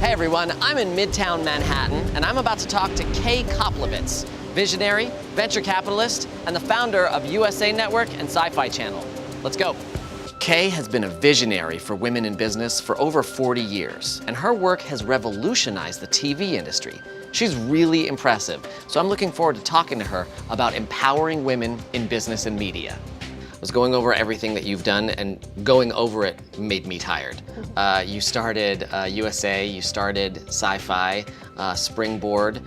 Hey everyone, I'm in Midtown Manhattan, and I'm about to talk to Kay Koplovitz, visionary, venture capitalist, and the founder of USA Network and Sci-Fi Channel. Let's go. Kay has been a visionary for women in business for over 40 years, and her work has revolutionized the TV industry. She's really impressive, so I'm looking forward to talking to her about empowering women in business and media. I was going over everything that you've done, and going over it made me tired. You started USA, you started Sci-Fi, Springboard,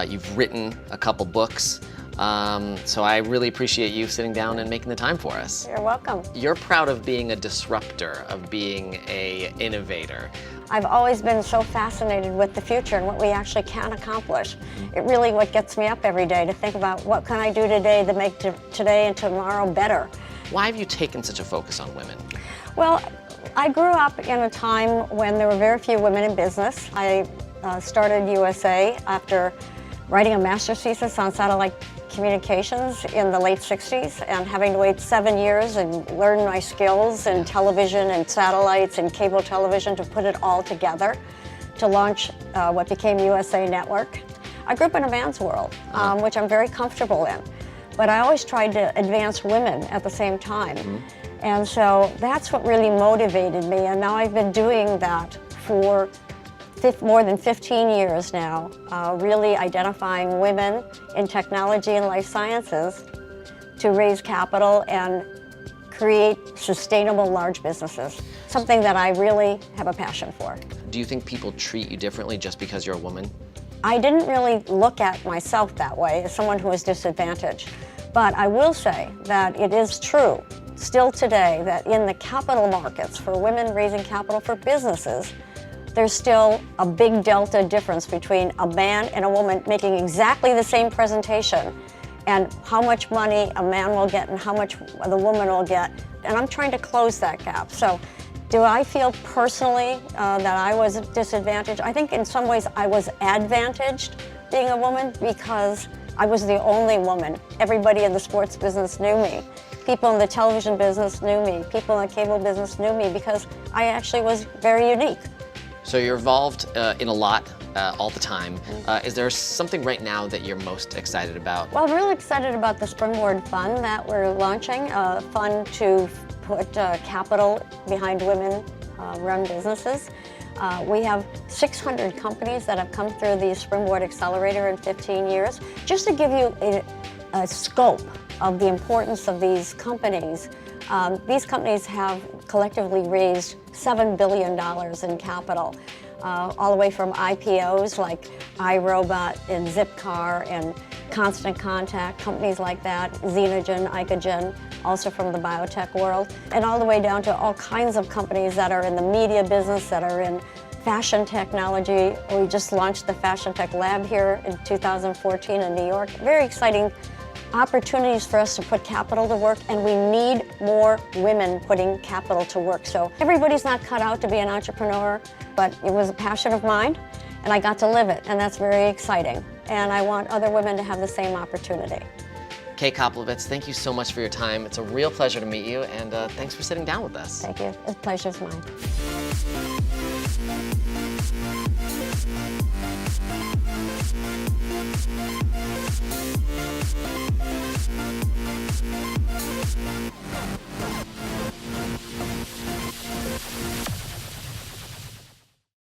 you've written a couple books. So I really appreciate you sitting down and making the time for us. You're welcome. You're proud of being a disruptor, of being an innovator. I've always been so fascinated with the future and what we actually can accomplish. It really what gets me up every day to think about what can I do today to make today and tomorrow better. Why have you taken such a focus on women? Well, I grew up in a time when there were very few women in business. I started USA after writing a master's thesis on satellite communications in the late 60s and having to wait 7 years and learn my skills in television and satellites and cable television to put it all together to launch what became USA Network. I grew up in a man's world, which I'm very comfortable in, but I always tried to advance women at the same time. And so that's what really motivated me, and now I've been doing that for more than 15 years now, really identifying women in technology and life sciences to raise capital and create sustainable large businesses, something that I really have a passion for. Do you think people treat you differently just because you're a woman? I didn't really look at myself that way as someone who was disadvantaged, but I will say that it is true still today that in the capital markets for women raising capital for businesses, there's still a big delta difference between a man and a woman making exactly the same presentation and how much money a man will get and how much the woman will get. And I'm trying to close that gap. So do I feel personally that I was disadvantaged? I think in some ways I was advantaged being a woman because I was the only woman. Everybody in the sports business knew me. People in the television business knew me. People in the cable business knew me because I actually was very unique. So you're involved in a lot all the time. Is there something right now that you're most excited about? Well, I'm really excited about the Springboard Fund that we're launching, a fund to put capital behind women-run businesses. We have 600 companies that have come through the Springboard Accelerator in 15 years. Just to give you a scope of the importance of these companies have collectively raised $7 billion in capital, all the way from IPOs like iRobot and Zipcar and Constant Contact, companies like that, Xenogen, Icagen, also from the biotech world, and all the way down to all kinds of companies that are in the media business, that are in fashion technology. We just launched the Fashion Tech Lab here in 2014 in New York. Very exciting opportunities for us to put capital to work, and we need more women putting capital to work. So everybody's not cut out to be an entrepreneur, but it was a passion of mine, and I got to live it, and that's very exciting. And I want other women to have the same opportunity. Kay Koplovitz, thank you so much for your time. It's a real pleasure to meet you, and thanks for sitting down with us. Thank you. The pleasure's mine.